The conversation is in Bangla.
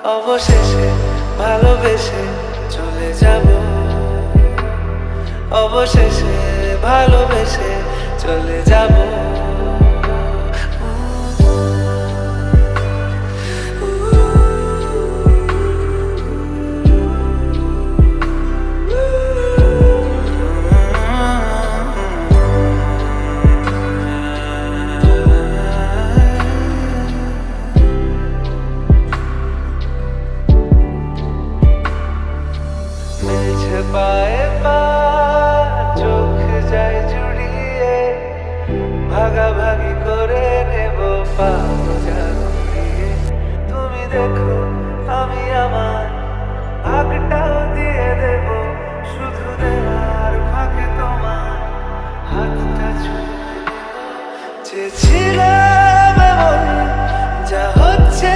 অবশেষে ভালোবেসে চলে যাব, অবশেষে ভালোবেসে চলে যাব। পায়ে পা চোখ যায় জুড়িয়ে, ভাগাভাগি করে নেব পা যা ঘুরিয়ে। তুমি দেখো আমি আমার ভাগটাও দিয়ে দেব, শুধু দেওয়ার ফাঁকে তোমার হাতটা ছুঁয়ে চেয়েছিলাম এমন, যা হচ্ছে